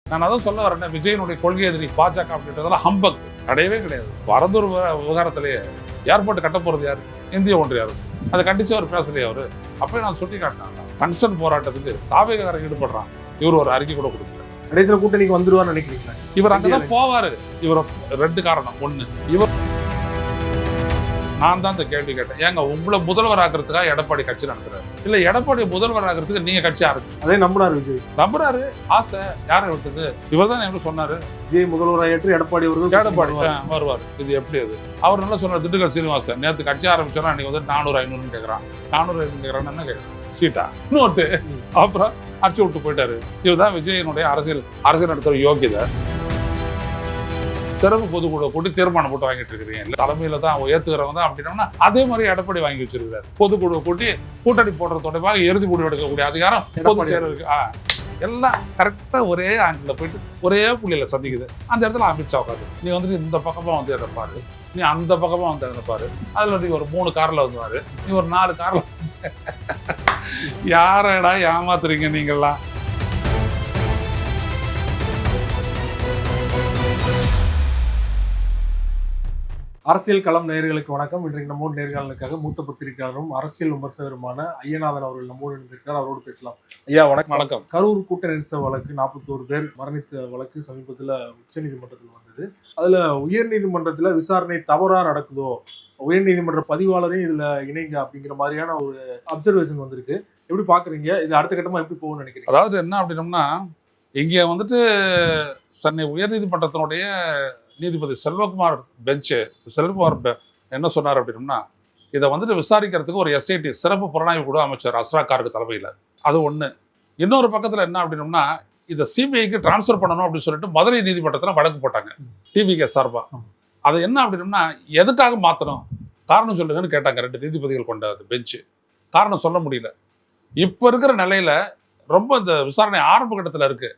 நான் அதான் சொல்ல வரேன், விஜயனுடைய கொள்கை எதிரி பாஜக அப்படின்றதெல்லாம் ஹம்பக் கிடையவே கிடையாது. பரந்தூர் விவகாரத்திலேயே ஏர்போர்ட் கட்ட போறது யாரு? இந்திய ஒன்றிய அரசு. அதை கண்டிச்சு அவர் பேசலையே அவரு. அப்பயே நான் சுட்டி காட்டினாங்க, கன்ஸ்டன் போராட்டத்துக்கு தாவேகாரன் ஈடுபடுறான், இவர் ஒரு அறிக்கை கூட கொடுக்கல. கடைசியில் கூட்டணிக்கு வந்துருவான்னு நினைக்கிறீங்களா? இவர் அங்கதான் போவாரு. இவர் ரெண்டு காரணம். ஒண்ணு, இவர் நான் தான் இந்த கேள்வி கேட்டேன், ஏங்க உங்களை முதல்வர் ஆகிறதுக்காக எடப்பாடி கட்சி நடத்துறாரு, இல்ல எடப்பாடி முதல்வர் ஆகிறதுக்கு நீங்க கட்சி ஆரம்பிச்சு? அதே நம்புறாரு விஜய். நம்புறாரு, ஆசை யாரை விட்டது? இவர் தான் எனக்கு சொன்னாரு, விஜய் முதல்வர் ஏற்று எடப்பாடி எடப்பாடி வருவார். இது எப்படி? அது அவர் நல்லா சொன்னார். திண்டுக்கல் சீனிவாசன் நேற்று கட்சி ஆரம்பிச்சோன்னா அன்னைக்கு வந்து 400-500 கேட்கறான். 400 கேட்கறான்னு என்ன கேட்கறான்? சீட்டா நோட்டு. அப்புறம் அடிச்சு விட்டு போயிட்டாரு. இதுதான் விஜயனுடைய அரசியல் நடத்துற யோகியதை. சிறப்பு பொதுக்குழு கூட்டி தீர்மானம் போட்டு வாங்கிட்டு இருக்கிறீங்க, தலைமையில தான் ஏத்துக்கிறவங்க தான் அப்படின்னா, அதே மாதிரி எடப்பாடி வாங்கி வச்சிருக்காரு. பொதுக்குழு கூட்டி கூட்டணி போடுறது தொடர்பாக இறுதி முடிவு எடுக்கக்கூடிய அதிகாரம் பொதுச் செயலருக்கு. எல்லாம் கரெக்டா ஒரே ஆங்கிள் போயிட்டு ஒரே புள்ளியில சந்திக்குது. அந்த இடத்துல அமித்ஷா உட்காது, நீ வந்துட்டு இந்த பக்கமா வந்து எடுப்பாரு, நீ அந்த பக்கமா வந்து எடுப்பாரு, அதுல நீ ஒரு 3 கார்ல வந்துவாரு, நீ ஒரு 4 கார்ல. யாரடா ஏமாத்துறீங்க நீங்கெல்லாம்? அரசியல் களம் நேயர்களுக்கு வணக்கம். இன்றைக்கு நம்மோடு நேர்காணலுக்காக மூத்த பத்திரிகையாளரும் அரசியல் விமர்சகருமான ஐயநாதன் அவர்கள் நம்மோடு இருந்திருக்கிறார். அவரோடு பேசலாம். ஐயா வணக்கம். வணக்கம். கரூர் கூட்ட நெரிசல் வழக்கு 41 பேர் மரணித்த வழக்கு சமீபத்தில் உச்சநீதிமன்றத்தில் வந்தது. அதுல உயர்நீதிமன்றத்துல விசாரணை தவறா நடக்குதோ, உயர்நீதிமன்ற பதிவாளரையும் இதுல இணைங்க அப்படிங்கிற மாதிரியான ஒரு அப்சர்வேஷன் வந்திருக்கு. எப்படி பாக்குறீங்க? இது அடுத்த கட்டமா எப்படி போகும்னு நினைக்கிறீங்க? அதாவது என்ன அப்படின்னம்னா, இங்கே வந்துட்டு சென்னை உயர்நீதிமன்றத்தினுடைய நீதிபதி செல்வகுமார் என்ன சொன்னார் அப்படின்னா, இதை வந்துட்டு விசாரிக்கிறதுக்கு ஒரு SIT சிறப்பு புலனாய்வு குழு அமைச்சர் அஸ்ரா காருக்கு தலைமையில். அது ஒன்று. இன்னொரு பக்கத்தில் என்ன அப்படின்னம்னா, இதை CBIக்கு டிரான்ஸ்ஃபர் பண்ணணும் அப்படின்னு சொல்லிட்டு மதுரை நீதிமன்றத்தில் வழக்கு போட்டாங்க TVK சார்பாக. அது என்ன அப்படின்னம்னா, எதுக்காக மாற்றணும், காரணம் சொல்லுங்கன்னு கேட்டாங்க 2 நீதிபதிகள் கொண்ட பெஞ்சு. காரணம் சொல்ல முடியல. இப்போ இருக்கிற நிலையில ரொம்ப இந்த விசாரணை ஆரம்ப கட்டத்தில் இருக்கு.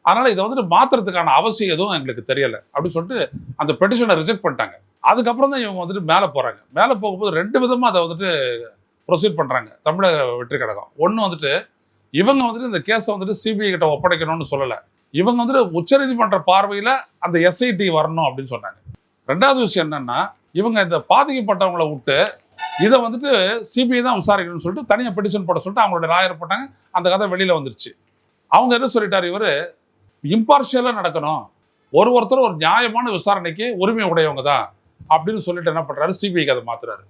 அதனால இதை வந்துட்டு மாத்துறதுக்கான அவசியம் எதுவும் எங்களுக்கு தெரியல அப்படின்னு சொல்லிட்டு அந்த பெட்டிஷனை ரிஜெக்ட் பண்ணிட்டாங்க. அதுக்கப்புறம் தான் இவங்க வந்துட்டு மேலே போறாங்க. மேலே போகும்போது 2 விதமா அதை வந்துட்டு ப்ரொசீட் பண்றாங்க தமிழக வெற்றி கழகம். ஒன்று வந்துட்டு, இவங்க வந்துட்டு இந்த கேஸை வந்துட்டு CBI கிட்ட ஒப்படைக்கணும்னு சொல்லலை. இவங்க வந்துட்டு உச்சநீதிமன்ற பார்வையில் அந்த SIT வரணும் அப்படின்னு சொன்னாங்க. 2வது விஷயம் என்னன்னா, இவங்க இந்த பாதிக்கப்பட்டவங்களை விட்டு இதை வந்துட்டு CBI தான் விசாரிக்கணும்னு சொல்லிட்டு தனியாக பெட்டிஷன் போட சொல்லிட்டு அவங்களோட லாயர் போட்டாங்க. அந்த கதை வெளியில வந்துருச்சு. அவங்க என்ன சொல்லிட்டாரு, இவர் இம்பார்ஷியலா நடக்கணும், ஒருத்தர் ஒரு நியாயமான விசாரணைக்கு உரிமை உடையவங்க தான் அப்படின்னு சொல்லிட்டு என்ன பண்றாரு, CBIக்கு அதை மாத்துறாரு.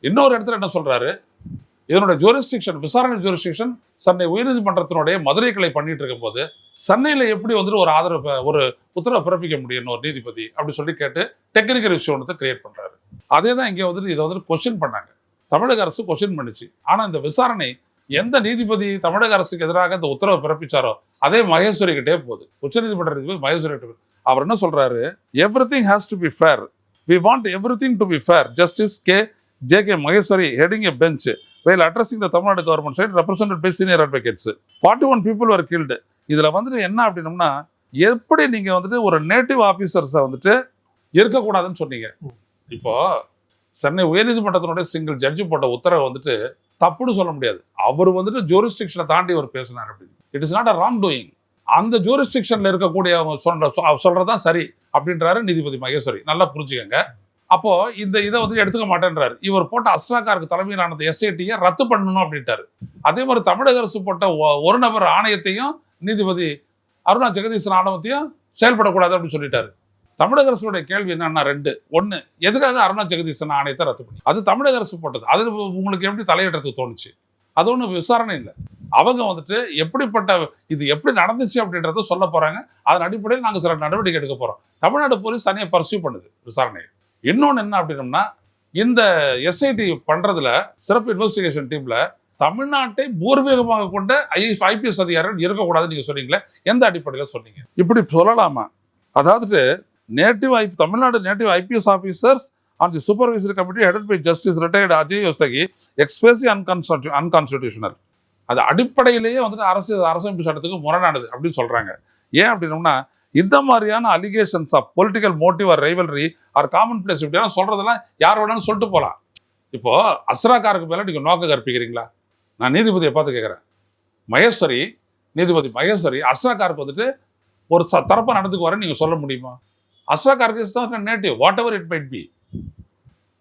இன்னொரு இடத்துல என்ன சொல்றாரு, இதனுடைய ஜூரிஸ்டிக்ஷன், விசாரணை ஜூரிஸ்டிக்ஷன் சென்னை உயர்நீதிமன்றத்தினுடைய மதுரை கிளை பண்ணிட்டு இருக்கும் போது சென்னையில எப்படி வந்துட்டு ஒரு உத்தரவை பிறப்பிக்க முடியும் ஒரு நீதிபதி அப்படி சொல்லி கேட்டு டெக்னிக்கல் இஷ்யூ ஒன்று கிரியேட் பண்றாரு. அதே தான் இங்கே வந்துட்டு இதை வந்துட்டு கொஸ்டின் பண்ணாங்க. தமிழக அரசு கொஸ்டின் பண்ணிச்சு. ஆனா இந்த விசாரணை எந்த நீதிபதி தமிழக அரசுக்கு எதிராக இந்த உத்தரவை பிறப்பிச்சாரோ அதே மகேஸ்வரி கிட்டே போகுது. உச்சநீதிமன்ற நீதிபதி மகேஸ்வரி கிட்ட. அவர் என்ன சொல்றாரு, everything has to be fair, we want everything to be fair, justice JK Maheshwari heading a bench while addressing the Tamil Nadu government side represented by senior advocates. 41 people were killed. இதுல வந்துட்டு என்ன அப்படின்னம்னா, எப்படி நீங்க வந்துட்டு ஒரு நேட்டிவ் ஆபீசர்ஸை வந்துட்டு இருக்கக்கூடாதுன்னு சொன்னீங்க. இப்போ சென்னை உயர்நீதிமன்றத்தினுடைய சிங்கிள் ஜட்ஜி போட்ட உத்தரவை வந்துட்டு தப்புன்னு சொல்ல முடியாது. அவர் வந்துட்டு ஜூரிஸ்டிக்ஷனை தாண்டி அவர் பேசினார் அப்படின்னு. It is not a wrong doing. அந்த ஜூரிஸ்டிக்ஷன்ல இருக்கக்கூடிய சொல்றதான் சரி அப்படின்றாரு நீதிபதி மகேஸ்வரி. நல்லா புரிஞ்சுக்கங்க. அப்போ இதை வந்து எடுத்துக்க மாட்டேன்றாரு. இவர் போட்ட அஸ்ரா காருக்கு தலைமையிலான SIT-யை ரத்து பண்ணணும் அப்படின்ட்டாரு. அதே மாதிரி தமிழக அரசு போட்ட ஒரு நபர் ஆணையத்தையும் நீதிபதி அருணா ஜெகதீசன் ஆணையத்தையும் செயல்படக்கூடாது அப்படின்னு சொல்லிட்டாரு. தமிழக அரசுடைய கேள்வி என்னன்னா 2. 1, எதுக்காக அருணா ஜெகதீசன் ஆணையத்தை ரத்து பண்ணி? அது தமிழக அரசு போட்டது. அது உங்களுக்கு எப்படி தலையிடுறதுக்கு தோணுச்சு? அது ஒன்றும் விசாரணை இல்லை. அவங்க வந்துட்டு இது எப்படி நடந்துச்சு அப்படின்றத சொல்ல போறாங்க. அதன் அடிப்படையில் நாங்கள் சில நடவடிக்கை எடுக்க போறோம். தமிழ்நாடு போலீஸ் தனியாக பர்சியூ பண்ணுது விசாரணையை. இன்னொன்று என்ன அப்படின்னம்னா, இந்த SIT பண்றதுல சிறப்பு இன்வெஸ்டிகேஷன் டீம்ல தமிழ்நாட்டை பூர்வீகமாக கொண்ட IPS அதிகாரிகள் இருக்கக்கூடாதுன்னு நீங்க சொன்னீங்களே, எந்த அடிப்படையில் சொன்னீங்க? இப்படி சொல்லலாமா? அதாவது Tamil Nadu native IPS officers on the supervisory committee headed by Justice retired Ajay Yostagi expressly unconstitutional. அது அடிப்படையிலேயே வந்துட்டு அரசமைப்பு சட்டத்துக்கு முரணானது அப்படின்னு சொல்றாங்க. ஏன் அப்படின்னம்னா, இந்த மாதிரியான allegations of political motive or rivalry or common place இப்படியான சொல்றதெல்லாம் யார் வேணாலும் சொல்லிட்டு போகலாம். இப்போ அஸ்ரா காருக்கு மேல நீங்க நோக்க கற்பிக்கிறீங்களா? நான் நீதிபதியை பார்த்து கேட்கிறேன். நீதிபதி மகேஸ்வரி அஸ்ரா காருக்கு வந்துட்டு ஒரு தரப்பா நடந்துக்கு வரேன்னு நீங்க சொல்ல முடியுமா? அஸ்ராக் Kharge native whatever it might be.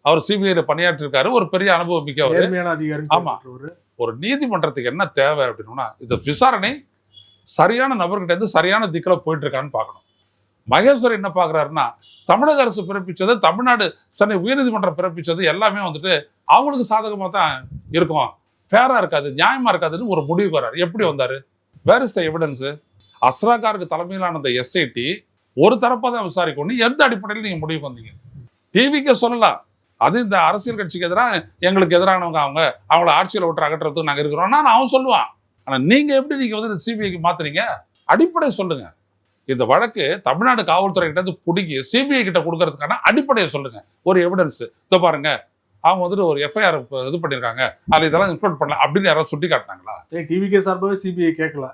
அவர் சிபிஐல பணியாற்றிருக்காரு, ஒரு பெரிய அனுபவம் மிக்கவர். நேர்மையான அதிகாரி. ஆமா. ஒரு நீதிமன்றத்துக்கு என்ன தேவை அப்படின்னா, இந்த விசாரணை சரியான நபர்கிட்ட இருந்து சரியான திக்கில் போயிட்டு இருக்கான்னு பார்க்கணும். மகேஸ்வரன் என்ன பார்க்குறாருன்னா, தமிழக அரசு பிறப்பிச்சது, தமிழ்நாடு சென்னை உயர்நீதிமன்றம் பிறப்பிச்சது எல்லாமே வந்துட்டு அவங்களுக்கு சாதகமாக தான் இருக்கும், ஃபேராக இருக்காது, நியாயமாக இருக்காதுன்னு ஒரு முடிவுக்கு வர்றாரு. எப்படி வந்தார்? Where is the evidence? அஸ்ராக்காருக்கு தலைமையிலான அந்த எஸ்ஐடி ஒரு தரப்பாக தான் விசாரிக்கணும். எந்த அடிப்படையில் நீங்கள் முடிவுக்கு வந்தீங்க? டிவிக்கே சொல்லலாம், அது இந்த அரசியல் கட்சிக்கு எதிராக எங்களுக்கு எதிரானவங்க, அவங்கள ஆட்சியில் விட்டு அகற்றுறதுக்கு நாங்கள் இருக்கிறோம்னா அவன் சொல்லுவான். ஆனால் நீங்கள் எப்படி நீங்கள் வந்து சிபிஐக்கு மாற்றுறீங்க? அடிப்படை சொல்லுங்க. இந்த வழக்கு தமிழ்நாடு காவல்துறை கிட்ட இருந்து பிடிக்கி சிபிஐ கிட்ட கொடுக்கறதுக்கான அடிப்படையை சொல்லுங்க, ஒரு எவிடன்ஸ். இதோ பாருங்க, அவங்க வந்துட்டு ஒரு எஃப்ஐஆர் இது பண்ணியிருக்காங்க, அதில் இதெல்லாம் இன்க்ளூட் பண்ணல அப்படின்னு யாராவது சுட்டி காட்டினாங்களா? டிவிகே சார்பாகவே சிபிஐ கேட்கல.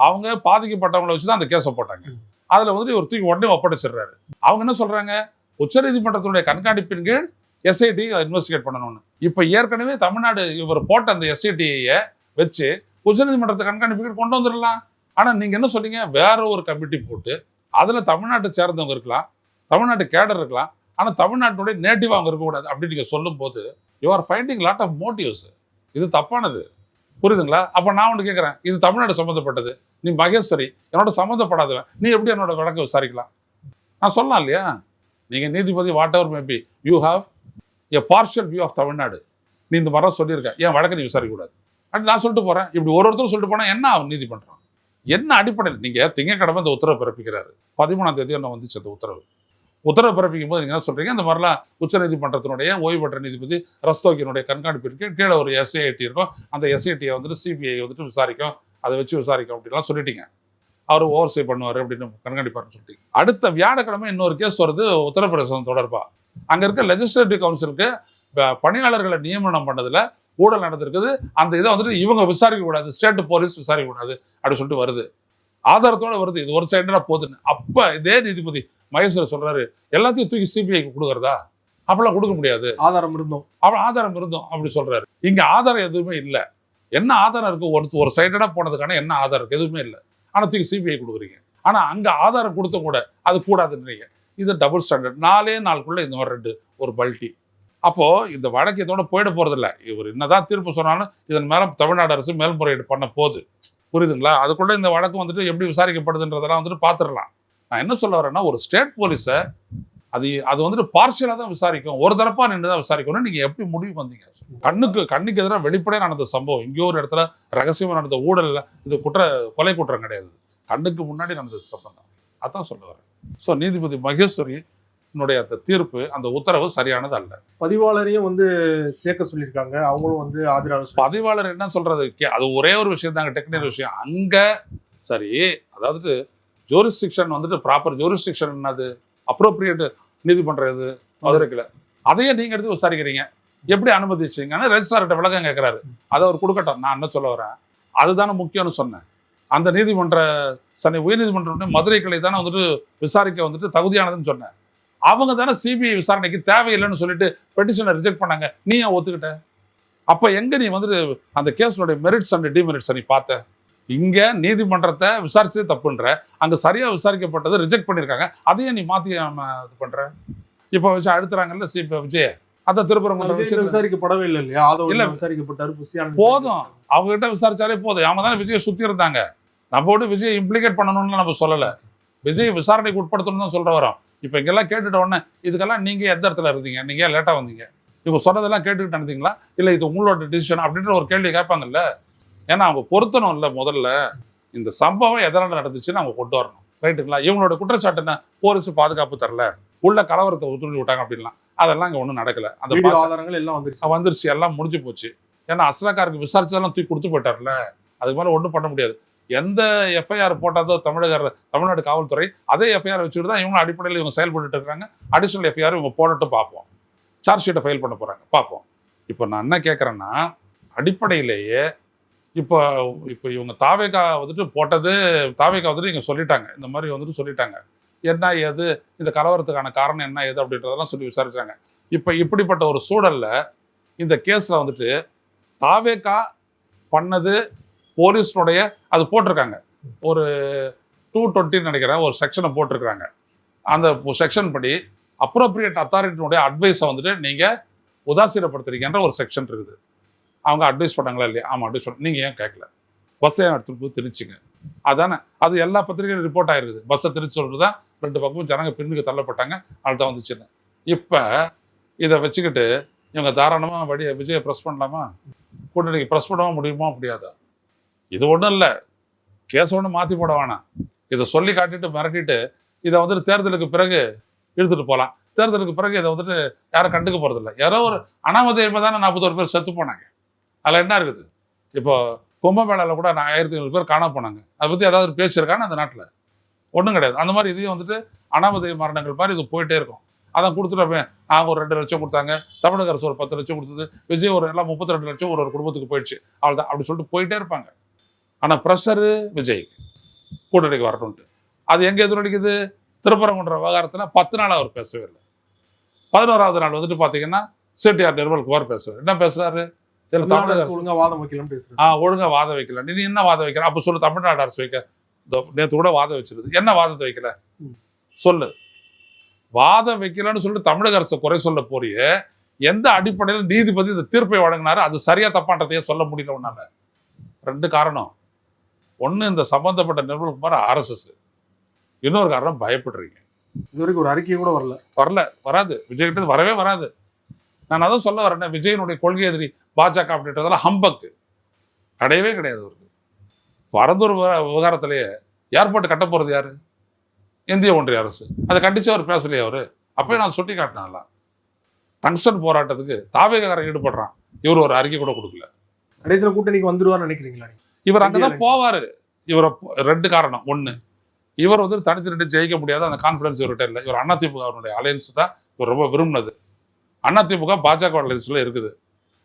அவங்க பாதிக்கப்பட்டவங்களை வச்சு தான் அந்த கேஸை போட்டாங்க. அதில் வந்துட்டு ஒரு தூக்கி உடனே ஒப்படைச்சிடுறாரு. அவங்க என்ன சொல்றாங்க? உச்சநீதிமன்றத்தினுடைய கண்காணிப்பின் கீழ் எஸ்ஐடி இன்வெஸ்டிகேட் பண்ணணும்னு. இப்போ ஏற்கனவே தமிழ்நாடு இவர் போட்ட அந்த எஸ்ஐடியை வச்சு உச்சநீதிமன்றத்தை கண்காணிப்பு கொண்டு வந்துடலாம். ஆனால் நீங்கள் என்ன சொன்னீங்க? வேற ஒரு கமிட்டி போட்டு அதில் தமிழ்நாட்டை சேர்ந்தவங்க இருக்கலாம், தமிழ்நாட்டு கேடர் இருக்கலாம், ஆனால் தமிழ்நாட்டுடைய நேட்டிவ் அவங்க இருக்கக்கூடாது அப்படின்னு நீங்கள் சொல்லும் போது you are finding lot of motives. இது தப்பானது, புரியுதுங்களா? அப்போ நான் ஒன்று கேட்குறேன், இது தமிழ்நாடு சம்மந்தப்பட்டது, நீ மகேஸ்வரி என்னோட சம்மந்தப்படாதவன், நீ எப்படி என்னோட வழக்கை விசாரிக்கலாம்? நான் சொல்லலாம் இல்லையா? நீங்கள் நீதிபதி whatever maybe, you have a partial view of Tamil Nadu. நீ இந்த மாதிரி சொல்லியிருக்க, என் வழக்கை நீ விசாரிக்கக்கூடாது அப்படி நான் சொல்லிட்டு போகிறேன். இப்படி ஒருத்தரும் சொல்லிட்டு போனால் என்ன ஆகும்? நீதிமன்றம் என்ன அடிப்படையில்? நீங்கள் திங்கக்கிழமை இந்த உத்தரவு பிறப்பிக்கிறாரு, 13ஆம் தேதி என்ன வந்துச்சு அந்த உத்தரவு பிறப்பிக்கும் போது நீங்கள் என்ன சொல்கிறீங்க? இந்த மாதிரிலாம் உச்சநீதிமன்றத்தினுடைய ஓய்வு பெற்ற நீதிபதி ரஸ்தோகியினுடைய கண்காணிப்பிற்கு கீழே ஒரு எஸ்ஐடி இருக்கும், அந்த எஸ்ஐடியை வந்துட்டு சிபிஐ வந்துட்டு விசாரிக்கும், அதை வச்சு விசாரிக்கும் அப்படின்லாம் சொல்லிட்டீங்க. அவர் ஓவர்சே பண்ணுவார் அப்படின்னு கண்காணிப்பார்னு சொல்லிட்டீங்க. அடுத்த வியாழக்கிழமை இன்னொரு கேஸ் வருது உத்தரப்பிரதேசம் தொடர்பாக. அங்கே இருக்க லெஜிஸ்லேட்டிவ் கவுன்சிலுக்கு பணியாளர்களை நியமனம் பண்ணதில் ஊழல் நடந்திருக்குது, அந்த இதை வந்துட்டு இவங்க விசாரிக்க கூடாது, ஸ்டேட் போலீஸ் விசாரிக்க கூடாது அப்படின்னு சொல்லிட்டு வருது, ஆதாரத்தோட வருது. இது ஒரு சைடுனா போதுன்னு. அப்ப இதே நீதிபதி மகேஸ்வரர் சொல்றாரு, எல்லாத்தையும் தூக்கி சிபிஐக்கு கொடுக்கறதா? அப்பெல்லாம் கொடுக்க முடியாது, ஆதாரம் இருந்தோம் அப்படி சொல்றாரு. இங்க ஆதாரம் எதுவுமே இல்லை. என்ன ஆதாரம் இருக்கு? ஒரு சைடா போனதுக்கான என்ன ஆதாரம் இருக்கு? எதுவுமே இல்லை. ஆனா தூக்கி சிபிஐ கொடுக்குறீங்க. ஆனா அங்க ஆதாரம் கொடுத்த கூட அது கூடாதுன்றீங்க. இது டபுள் ஸ்டாண்டர்ட். 4 நாளுக்குள்ள இந்த மாதிரி ஒரு பல்ட்டி. அப்போ இந்த வழக்கு இதோட போயிட போறதில்ல. இவர் என்னதான் தீர்ப்பு சொன்னாலும் இதன் மேல தமிழ்நாடு அரசு மேல்முறையீடு பண்ண போகுது, புரியுதுங்களா? அதுக்குள்ள இந்த வழக்கு வந்துட்டு எப்படி விசாரிக்கப்படுதுன்றதெல்லாம் வந்துட்டு பாத்துடலாம். நான் என்ன சொல்ல வரேன்னா, ஒரு ஸ்டேட் போலீஸை அது வந்துட்டு பார்ஷியலா தான் விசாரிக்கும், ஒரு தரப்பா நின்று தான் விசாரிக்கணும். நீங்க எப்படி முடிவு வந்தீங்க? கண்ணுக்கு எதிராக வெளிப்படையா நடந்த சம்பவம், இங்கேயோ ஒரு இடத்துல ரகசியமா நடந்த ஊழல், இது கொலை குற்றம் கிடையாது, கண்ணுக்கு முன்னாடி நடந்தது சம்பந்தம். அதான் சொல்ல வரேன். ஸோ நீதிபதி மகேஸ்வரி அந்த தீர்ப்பு, அந்த உத்தரவு சரியானது அல்ல. பதிவாளரையும் வந்து சேர்க்க சொல்லியிருக்காங்க, அவங்களும் வந்து ஆஜராக. பதிவாளர் என்ன சொல்றது? அது ஒரே ஒரு விஷயம் தாங்க, டெக்னிக்கல் விஷயம். அங்க சரி, அதாவது ஜூரிஸ்டிக்ஷன் வந்துட்டு ப்ராப்பர் ஜூரிஸ்டிக்ஷன் என்னது, அப்ரோப்ரியேட் நீதிமன்றம் எது மதுரைக்குல, அதையே நீங்க எடுத்து விசாரிக்கிறீங்க, எப்படி அனுமதிச்சீங்கன்னு ரெஜிஸ்ட்ரார்கிட்ட விளக்கம் கேட்கிறாரு. அதை அவர் கொடுக்கட்டும். நான் என்ன சொல்ல வரேன், அதுதானே முக்கியம்னு சொன்னேன். அந்த நீதிமன்ற சென்னை உயர்நீதிமன்றம் மதுரை கிளை தானே வந்துட்டு விசாரிக்க வந்துட்டு தகுதியானதுன்னு சொன்னேன். அவங்க தானே சிபிஐ விசாரணைக்கு தேவையில்லைன்னு சொல்லிட்டு பெட்டிஷனை ரிஜெக்ட் பண்ணாங்க. நீ ஏன் ஒத்துக்கிட்ட? அப்ப எங்க நீ வந்துட்டு அந்த கேஸோட மெரிட்ஸ் அண்ட் டிமெரிட்ஸ் நீ பார்த்த? இங்க நீதிமன்றத்தை விசாரிச்சது தப்புன்ற, அங்க சரியா விசாரிக்கப்பட்டது ரிஜெக்ட் பண்ணிருக்காங்க, அதையே நீ மாத்தி இது பண்ற. இப்ப வச்சு அழுத்துறாங்கல்ல விஜய், அத திருப்பரங்குன்றம் விசாரிக்கப்படவே இல்லை இல்லையா? இல்ல விசாரிக்கப்பட்டாரு, போதும், அவங்க கிட்ட விசாரிச்சாலே போதும். அவங்க தானே விஜயை சுத்தி இருந்தாங்க. நம்ம கூட விஜய் இம்ப்ளிகேட் பண்ணணும்னு நம்ம சொல்லல, விஜய் விசாரணைக்கு உட்படுத்தணும்னு தான் சொல்ற வரோம். இப்ப இங்கெல்லாம் கேட்டுட்ட உடனே இதுக்கெல்லாம் நீங்க எந்த இடத்துல இருந்தீங்க, நீங்க லேட்டா வந்தீங்க, இவங்க சொன்னதெல்லாம் கேட்டுக்கிட்டு இருந்தீங்களா, இல்ல இது உங்களோட டிசிஷன் அப்படின்ற ஒரு கேள்வி கேட்பாங்கல்ல. ஏன்னா அவங்க பொருத்தணும் இல்லை, முதல்ல இந்த சம்பவம் எதனால நடந்துச்சுன்னு அவங்க கொண்டு வரணும், ரைட்டுங்களா? இவங்களோட குற்றச்சாட்டு என்ன, போலீஸ் பாதுகாப்பு தரல, உள்ள கலவரத்தை ஒத்துழைப்பு விட்டாங்க அப்படின்லாம், அதெல்லாம் இங்க ஒன்றும் நடக்கல. அந்த ஆதாரங்கள் எல்லாம் வந்துருச்சு, எல்லாம் முடிஞ்சு போச்சு. ஏன்னா அஸ்ராக்காருக்கு விசாரிச்சதெல்லாம் தூக்கி கொடுத்து போயிட்டார்ல, அதுக்கு மேலே ஒன்றும் பண்ண முடியாது. எந்த எஃப்ஐஆர் போட்டாதோ தமிழ்நாடு காவல்துறை அதே எஃப்ஐஆர் வச்சுட்டு தான் இவங்க அடிப்படையில் இவங்க செயல்பட்டு இருக்காங்க. அடிஷனல் எஃப்ஐஆர் இவங்க போட்டுட்டு பார்ப்போம், சார்ஜ் ஷீட்டை ஃபைல் பண்ண போறாங்க, பார்ப்போம். இப்போ நான் என்ன கேட்குறேன்னா, அடிப்படையிலேயே இப்போ இவங்க தாவேகா வந்துட்டு போட்டது, தாவேகா வந்துட்டு இங்கே சொல்லிட்டாங்க, இந்த மாதிரி வந்துட்டு சொல்லிட்டாங்க, என்ன ஏது இந்த கலவரத்துக்கான காரணம் என்ன ஏது அப்படின்றதெல்லாம் சொல்லி விசாரிச்சாங்க. இப்போ இப்படிப்பட்ட ஒரு சூழல்ல இந்த கேஸில் வந்துட்டு தாவேகா பண்ணது போலீஸினுடைய அது போட்டிருக்காங்க, ஒரு 220 நினைக்கிறேன் ஒரு செக்ஷனை போட்டிருக்கிறாங்க. அந்த செக்ஷன் படி அப்ரோப்ரியேட் அத்தாரிட்டினுடைய அட்வைஸை வந்துட்டு நீங்கள் உதாசீனப்படுத்துறீங்கன்ற ஒரு செக்ஷன் இருக்குது. அவங்க அட்வைஸ் பண்ணாங்களா இல்லையா? ஆமாம் அட்வைஸ் பண்ண. நீங்கள் ஏன் கேட்கல? பஸ்ஸை எடுத்துகிட்டு போய் திரிச்சிங்க. அதானே அது எல்லா பத்திரிகையும் ரிப்போர்ட் ஆயிருக்குது. பஸ்ஸை திரிச்சு சொல்லிட்டு தான் 2 பக்கமும் ஜனங்க பின்னுக்கு தள்ளப்பட்டாங்க. அதுதான் வந்துச்சுன்னு. இப்போ இதை வச்சுக்கிட்டு இவங்க தாராளமாக விஜயை ப்ரெஸ் பண்ணலாமா? கூட்டணிக்கு ப்ரெஸ் பண்ணவும் முடியுமா முடியாதா? இது ஒன்றும் இல்லை, கேஸ் ஒன்றும் மாற்றி போட வேணாம். இதை சொல்லி காட்டிட்டு மிரட்டிட்டு இதை வந்துட்டு தேர்தலுக்கு பிறகு இழுத்துட்டு போகலாம். தேர்தலுக்கு பிறகு இதை வந்துட்டு யாரும் கண்டுக்க போகிறதில்ல. யாரோ ஒரு அனாமதேயமாக தானே 41 பேர் செத்து போனாங்க. அதில் என்ன இருக்குது? இப்போ கும்பமேளாவில் கூட 1700 பேர் காண போனாங்க. அதை பற்றி ஏதாவது பேசியிருக்கான்னு அந்த நாட்டில் ஒன்றும் கிடையாது. அந்த மாதிரி இதையும் வந்துட்டு அனாமதேய மரணங்கள் மாதிரி இது போயிட்டே இருக்கும். அதான் கொடுத்துட்டோமே, அவங்க ஒரு 2 லட்சம் கொடுத்தாங்க, தமிழக அரசு ஒரு 10 லட்சம் கொடுத்தது, விஜய் ஒரு எல்லாம் 32 லட்சம் ஒரு குடும்பத்துக்கு போயிடுச்சு, அவ்வளோதான் அப்படி சொல்லிட்டு போயிட்டே இருப்பாங்க. ஆனால் ப்ரெஷரு விஜய் கூட்டணிக்கு வரணும்ட்டு. அது எங்கே எதிரொலிக்குது? திருப்பரங்குன்ற விவகாரத்தில் 10 நாள் அவர் பேசவே இல்லை. 11ஆவது நாள் வந்துட்டு பார்த்தீங்கன்னா CTR நிர்மல்குமார் பேசுவார். என்ன பேசுறாரு? தமிழக ஒழுங்கா வாதம் வைக்கலன்னு பேசுறாரு. ஒழுங்கா வாதம் வைக்கல. நீ என்ன வாதம் வைக்கிற? அப்போ சொல்லு, தமிழ்நாடு அரசு வைக்க நேற்று கூட வாதம் வச்சிருது. என்ன வாதத்தை வைக்கல சொல்லு. வாதம் வைக்கலன்னு சொல்லிட்டு தமிழக அரசு குறை சொல்ல போறிய எந்த அடிப்படையில் நீதிபதி இந்த தீர்ப்பை வழங்கினாரு? அது சரியா தப்பான்றதையே சொல்ல முடியல உன்னால. 2 காரணம். ஒண்ணு, இந்த சம்பந்தப்பட்ட நிர்மல்குமார் RSS. இன்னொரு காரணம், பயப்படுறீங்க. இது வரைக்கும் ஒரு அறிக்கை கூட வராது. விஜய் கிட்ட வரவே வராது. நான் அதான் சொல்ல வரேன், விஜயனுடைய கொள்கை எதிரி பாஜக அப்படின்றதெல்லாம் ஹம்பக்கு கிடையவே கிடையாது. அவருக்கு பரந்தூர் விவகாரத்திலேயே ஏர்போர்ட் கட்ட போறது யாரு? இந்திய ஒன்றிய அரசு. அதை கண்டிச்சு அவர் பேசலையே அவரு. அப்பயே நான் சுட்டி காட்டினேன். டங்ஸ்டன் போராட்டத்துக்கு தாவேகாரன் ஈடுபடுறான், இவர் ஒரு அறிக்கை கூட கொடுக்கல. கடைசியில் கூட்டணிக்கு வந்துருவான்னு நினைக்கிறீங்களா? இவர் அங்கதான் போவாரு. இவரை 2 காரணம். ஒண்ணு, இவர் வந்து தனித்து நின்று ஜெயிக்க முடியாது, அந்த கான்பிடன்ஸ் இவர்கிட்ட இல்லை. இவர் அதிமுக அவருடைய அலையன்ஸ் தான் இவர் ரொம்ப விரும்பினது. அதிமுக பாஜக அலையன்ஸ்ல இருக்குது.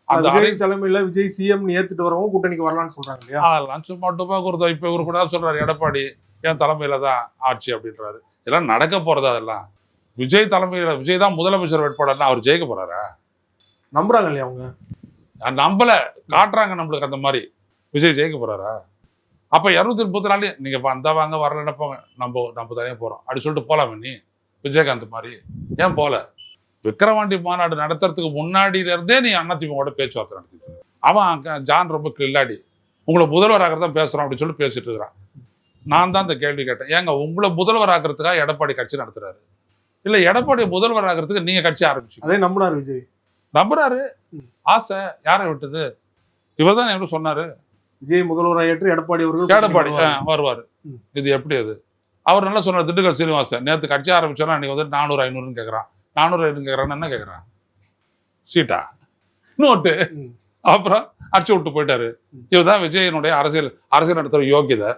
அந்த தலைமையில விஜய் CM ஏத்துட்டு வரவும் கூட்டணிக்கு வரலாம்னு சொல்றாங்க இல்லையா? அதெல்லாம் சும்மா டுபாக்குறதோ. இப்ப இவர் கூட சொல்றாரு, எடப்பாடி என் தலைமையில தான் ஆட்சி அப்படின்றாரு. இதெல்லாம் நடக்க போறதா? அதெல்லாம் விஜய் தலைமையில, விஜய் தான் முதலமைச்சர் வேட்பாளர்னா அவர் ஜெயிக்க போறாரா? நம்புறாங்க இல்லையா அவங்க? நம்பல, காட்டுறாங்க நம்மளுக்கு அந்த மாதிரி. விஜய் ஜெயிக்க போறாரா? அப்ப 234 நீங்க வந்தா வாங்க, வரலன்னா போங்க, நம்ம தனியா போறோம் அப்படி சொல்லிட்டு போலாமே. நீ விஜயகாந்த் மாதிரி ஏன் போல? விக்கிரவாண்டி மாநாடு நடத்துறதுக்கு முன்னாடியில இருந்தே நீ அதிமுக பேச்சுவார்த்தை நடத்திட்டு. அவன் ஜான் ரொம்ப கில்லாடி, உங்களை முதல்வர் ஆகிறதான் பேசுறோம் அப்படின்னு சொல்லி பேசிட்டு இருக்கிறான். நான் தான் இந்த கேள்வி கேட்டேன், ஏங்க உங்களை முதல்வர் ஆகிறதுக்காக எடப்பாடி கட்சி நடத்துறாரு, இல்ல எடப்பாடி முதல்வர் ஆகிறதுக்கு நீங்க கட்சி ஆரம்பிச்சு? அதே நம்புறாரு விஜய். நம்புறாரு. ஆசை யாரை விட்டது? இவர் தான் எப்படி சொன்னாரு, விஜய் முதல்வராக ஏற்று எடப்பாடி வருவாரு. இது எப்படி? அது அவர் நல்லா சொன்னார். திண்டுக்கல் சீனிவாசன் நேற்று கட்சி ஆரம்பிச்சோன்னா அன்னைக்கு வந்து 400-500 கேட்கறான். 400 கேட்கறான்னு என்ன கேட்கறான்? சீட்டா, நோட்டு. அப்புறம் அடிச்சு விட்டு போயிட்டாரு. இவர் தான் விஜயனுடைய அரசியல் நடத்துற யோகியதை.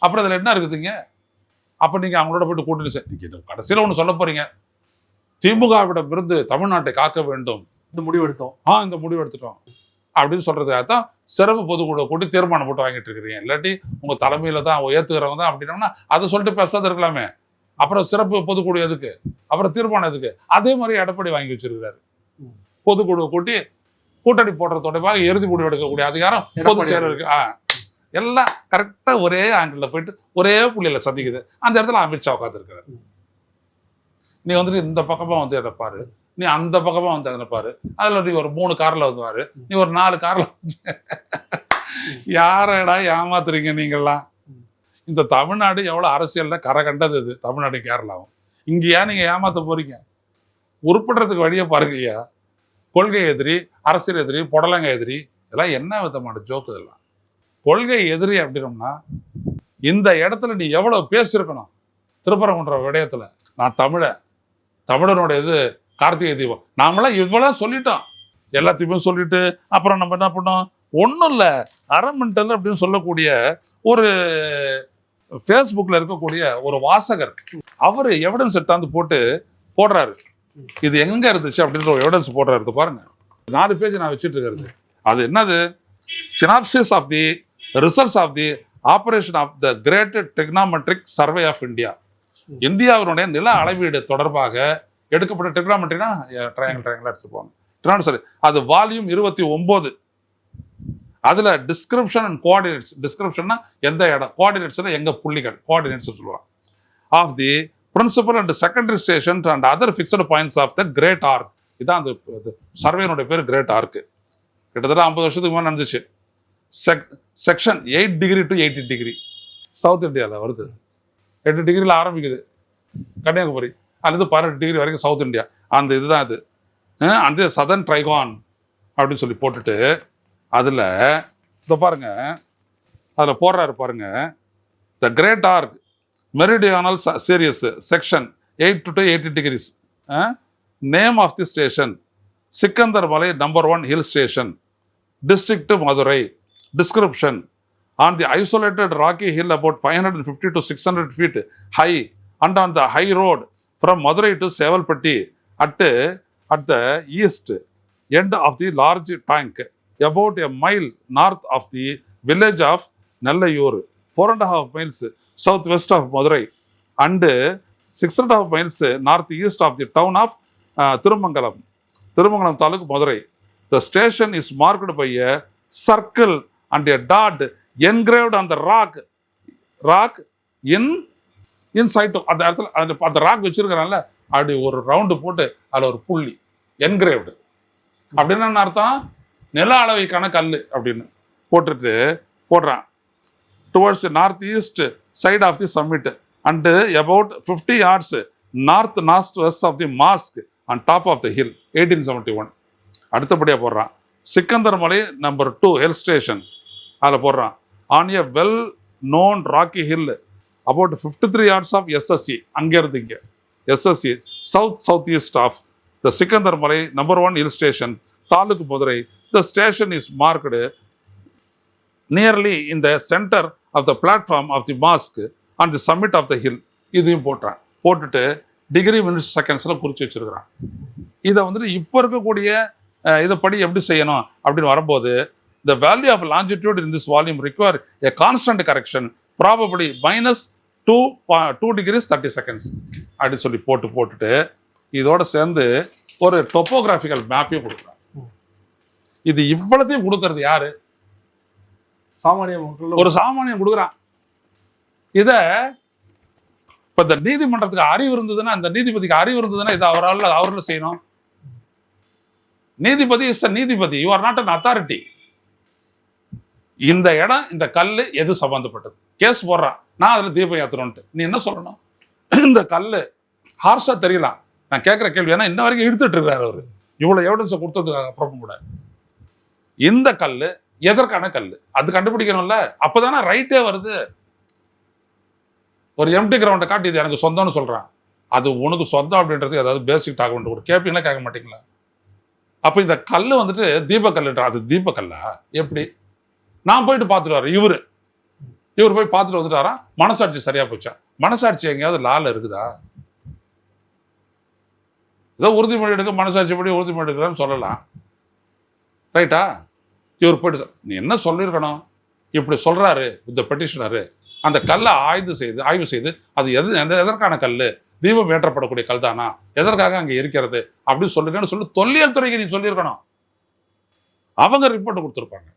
அப்புறம் இதுல என்ன இருக்குதுங்க? அப்ப நீங்க அவங்களோட போயிட்டு கூட்டணி கடைசியில ஒண்ணு சொல்ல போறீங்க, திமுகவிடம் இருந்து தமிழ்நாட்டை காக்க வேண்டும், இந்த முடிவு எடுத்தோம், இந்த முடிவு எடுத்துட்டோம் அப்படின்னு சொல்றதுக்காகத்தான் சிறப்பு பொதுக்குழு கூட்டி தீர்மானம் போட்டு வாங்கிட்டு இருக்கிறீங்க. இல்லாட்டி உங்க தலைமையில தான் ஏத்துக்கிறவங்க தான் அப்படின்னா அதை சொல்லிட்டு பேசாத இருக்கலாமே. அப்புறம் சிறப்பு பொதுக்குழு எதுக்கு? அப்புறம் தீர்மானம் எதுக்கு? அதே மாதிரி எடப்பாடி வாங்கி வச்சிருக்கிறாரு. பொதுக்குழு கூட்டி கூட்டணி போடுறது தொடர்பாக இறுதி முடிவு எடுக்கக்கூடிய அதிகாரம் பொதுச் செயலருக்கு. எல்லாம் கரெக்டா ஒரே ஆங்கிள் போயிட்டு ஒரே புள்ளியில சந்திக்குது. அந்த இடத்துல அமித்ஷா உட்கார்ந்து இருக்கிறாரு. நீ வந்துட்டு இந்த பக்கமா வந்து எடுப்பாரு, நீ அந்த பக்கமா வந்து நினைப்பாரு. அதுல நீ ஒரு 3 கார்ல வந்துவாரு, நீ ஒரு 4 கார்ல யாரடா ஏமாத்துறீங்க நீங்கெல்லாம்? இந்த தமிழ்நாடு எவ்வளவு அரசியல்ல கரை கண்டது. இது தமிழ்நாடு கேரளாவும். இங்க ஏன் நீங்க ஏமாத்த போறீங்க? உருப்படுறதுக்கு வழியை பாருங்கய்யா. கொள்கை எதிரி, அரசியல் எதிரி, புடலங்க எதிரி, இதெல்லாம் என்ன விதமான ஜோக்கு? இதெல்லாம் கொள்கை எதிரி அப்படின்னோம்னா இந்த இடத்துல நீ எவ்வளவு பேசியிருக்கணும். திருப்பரங்குன்ற விடயத்துல நான் தமிழனுடைய இது கார்த்திகை தீபம் நாமெல்லாம் இவ்வளவு சொல்லிட்டோம். எல்லாத்தையுமே சொல்லிட்டு அப்புறம் நம்ம என்ன பண்ணோம்? ஒன்றும் இல்லை, அரமெண்டல் அப்படின்னு சொல்லக்கூடிய ஒரு ஃபேஸ்புக்கில் இருக்கக்கூடிய ஒரு வாசகர் அவர் எவிடன்ஸ் எடுத்தாந்து போடுறாரு. இது எங்க இருந்துச்சு அப்படின்ற ஒரு எவிடன்ஸ் போடுறாரு. பாருங்க, 4 பேஜ் நான் வச்சுட்டு இருக்கிறது. அது என்னது? Synopsis of the results of the operation of the great trigonometric survey of India. இந்தியாவினுடைய நில அளவீடு தொடர்பாக எடுக்கப்பட்ட டெக்னாமெட்ரினா ட்ரையாங்கிள் எடுத்துப்பாங்க. சரி, அது வால்யூம் 29. அதுல டிஸ்கிரிப்ஷன் அண்ட் கோஆர்டினேட்ஸ், டிஸ்கிரிப்ஷன்னா எந்த இடம், கோஆர்டினேட்ஸ்ல எங்க புள்ளிகள், கோஆர்டினேட்ஸ் சொல்லுவாங்க, of the principal and secondary station and other fixed points of the great arc. இதான் அந்த சர்வேனுடைய பேர் கிரேட் ஆர்க். கிட்டத்தட்ட 50 வருஷத்துக்கு முன்னாடி நடந்துச்சு. Section 8 degree to 80 degree south இந்தியாவில் வருது. 8 டிகிரியில் ஆரம்பிக்குது கன்னியாகுமரி, அல்லது 18 டிகிரி வரைக்கும் சவுத் இந்தியா. அந்த இதுதான் இது. அந்த சதர்ன் ட்ரைகான் அப்படின்னு சொல்லி போட்டுட்டு அதில் இதை பாருங்க, அதில் போடுறாரு பாருங்க, the great arc meridional series section 8 to 80 degrees. Name of the station Sikandar Malai number 1 hill station, district Madurai. Description on the isolated rocky hill about 550 to 600 feet high and on the high road from Madurai to Sevalpatti at the east end of the large tank about a mile north of the village of Nellayur, 4.5 miles southwest of Madurai and 6.5 miles northeast of the town of Thirumangalam taluk, Madurai. The station is marked by a circle and a dot engraved on the rock in sight of அந்த இடத்துல அந்த rock வச்சிருக்கிறான்ல, அப்படி ஒரு round போட்டு அதில் ஒரு புள்ளி engraved அப்படின்னு என்ன அர்த்தம், நில அளவைக்கான கல் அப்படின்னு போடுறான். Towards north east side of the summit and about 50 yards north west of the mosque on top of the hill 1871. அடுத்தபடியாக போடுறான் Sikandar Malai number 2 hill station, அதில் போடுறான் on a well known rocky hill about 53 yards of SSC, அங்கேருந்து இங்கே SSC south east of the Sikandar Malai number 1 hill station taluk Madurai. The station is marked nearly in the centre of the platform of the mosque on the summit of the hill. இதையும் போட்டுட்டு degree minutes செகண்ட்ஸில் குறித்து வச்சிருக்கிறான். இதை வந்துட்டு இப்போ இருக்கக்கூடிய இதை படி எப்படி செய்யணும் அப்படின்னு வரும்போது, the value of longitude in this volume require a constant correction, probably -2 degrees 30 seconds அப்படின்னு சொல்லி போட்டுட்டு இதோட சேர்ந்து ஒரு டொப்போகிராஃபிக்கல் மேப்பையும் கொடுக்குறாங்க. இது இவ்வளத்தையும் கொடுக்கறது யாரு, சாமானிய மக்கள், ஒரு சாமானியம் கொடுக்குறான். இத இப்ப இந்த நீதிமன்றத்துக்கு அறிவு இருந்ததுன்னா, இந்த நீதிபதிக்கு அறிவு இருந்ததுன்னா இதை அவரால் செய்யணும். நீதிபதி இஸ் அ நீதிபதி, you are not an authority. இந்த இடம், இந்த கல் எது சம்பந்தப்பட்டது, கேஸ் போடுறான், நான் அதில் தீபம் ஏற்றணும்ட்டு நீ என்ன சொல்லணும், இந்த கல் ஹார்ஷா தெரியலாம், நான் கேட்குற கேள்வி ஏன்னா இன்ன வரைக்கும் இழுத்துட்டு இருக்கிறாரு அவர், இவ்வளோ எவிடன்ஸை கொடுத்ததுக்கு அப்புறம் கூட இந்த கல் எதற்கான கல் அது கண்டுபிடிக்கணும்ல, அப்போதானே ரைட்டே வருது. ஒரு எம்டி கிரவுண்டை காட்டி இது எனக்கு சொந்தம்னு சொல்கிறான், அது உனக்கு சொந்தம் அப்படின்றது ஏதாவது பேசிக் டாக்குமெண்ட் கூட கேட்பீங்களா, கேட்க மாட்டீங்களா? அப்போ இந்த கல் வந்துட்டு தீபக்கல்லுன்ற, அது தீபக்கல்லா எப்படி? நான் போயிட்டு பார்த்துட்டு வரேன், இவர் போய் பார்த்துட்டு வந்துட்டாரா, மனசாட்சி சரியா போச்சா? மனசாட்சி எங்கேயாவது லால இருக்குதா? ஏதோ உறுதிமொழி எடுக்க மனசாட்சிப்படி உறுதிமொழி எடுக்கிறான்னு சொல்லலாம், ரைட்டா? இவர் போயிட்டு நீ என்ன சொல்லியிருக்கணும், இப்படி சொல்றாரு இந்த பெட்டிஷனரு, அந்த கல்லை ஆய்வு செய்து அது எதற்கான கல், தீபம் ஏற்றப்படக்கூடிய கல் தானா, எதற்காக அங்கே இருக்கிறது அப்படின்னு சொல்லுங்கன்னு சொல்லி தொல்லியல் துறைக்கு நீ சொல்லியிருக்கணும். அவங்க ரிப்போர்ட் கொடுத்துருப்பாங்க,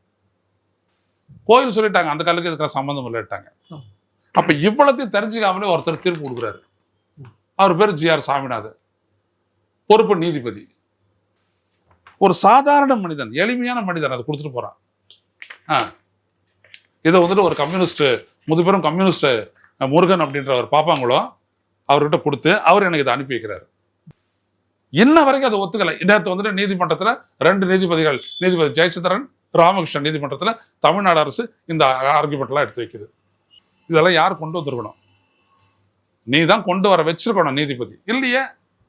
கோயில் சொல்லிட்டாங்க அந்த கல்லுக்கு இருக்கிற சம்பந்தம் இல்லட்டாங்க. அப்ப இவ்வளத்தையும் தெரிஞ்சுக்காமலே ஒருத்தர் தீர்ப்பு கொடுக்குறாரு, அவர் பேர் ஜி.ஆர். சாமிநாதன், பொறுப்பு நீதிபதி. ஒரு சாதாரண மனிதன், எளிமையான மனிதன் அதை கொடுத்துட்டு போறான். இதை வந்துட்டு ஒரு கம்யூனிஸ்ட், முதுபெரும் கம்யூனிஸ்ட் முருகன் அப்படின்றவர் பாப்பாங்களோ அவர்கிட்ட கொடுத்து அவர் எனக்கு இதை அனுப்பி வைக்கிறாரு. இன்ன வரைக்கும் அதை ஒத்துக்கலை. நேற்று வந்துட்டு நீதிமன்றத்தில் 2 நீதிபதிகள், நீதிபதி ஜெயச்சந்திரன், ராமகிருஷ்ணன் நீதிமன்றத்தில் தமிழ்நாடு அரசு இந்த ஆர்குமெண்ட்லாம் எடுத்து வைக்குது. இதெல்லாம் யார் கொண்டு வந்திருக்கணும்? நீ தான் கொண்டு வர வச்சிருக்கணும், நீதிபதி இல்லையே.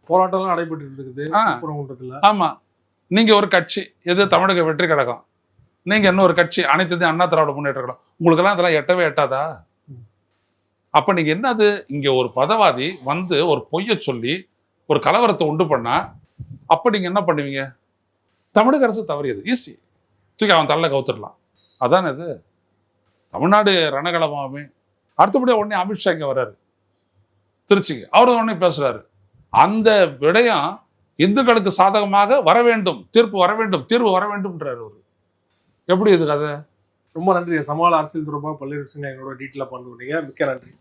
போராட்டம்லாம் நடைபெற்று இருக்குது. ஆமா, நீங்க ஒரு கட்சி, எது தமிழக வெற்றி கழகம், நீங்க இன்னொரு கட்சி அனைத்து இந்திய அண்ணா திராவிட முன்னேற்ற கழகம், உங்களுக்கெல்லாம் இதெல்லாம் எட்டவே எட்டாதா? அப்ப நீங்க என்னது, இங்க ஒரு பதவாதி வந்து ஒரு பொய்ய சொல்லி ஒரு கலவரத்தை உண்டு பண்ணா அப்ப நீங்க என்ன பண்ணுவீங்க? தமிழக அரசு தவறியது, ஈஸி, தூக்கி அவன் தலையில கவுத்துடலாம். அதானே இது தமிழ்நாடு ரணகளமாவே. அடுத்தபடியாக உடனே அமித்ஷா இங்க வர்றாரு திருச்சிக்கு, அவரு உடனே பேசுறாரு, அந்த விடயம் இந்துக்களுக்கு சாதகமாக வர வேண்டும், தீர்ப்பு வர வேண்டும், தீர்வு வர வேண்டும்ன்றாரு அவரு. எப்படி இது கதை? ரொம்ப நன்றி. சமகால அரசியல் தொடர்பாக பல்வேறு விஷயங்கள் எங்களோட டீட்டெயிலாக பகிர்ந்து கொண்டீங்க. மிக்க நன்றி.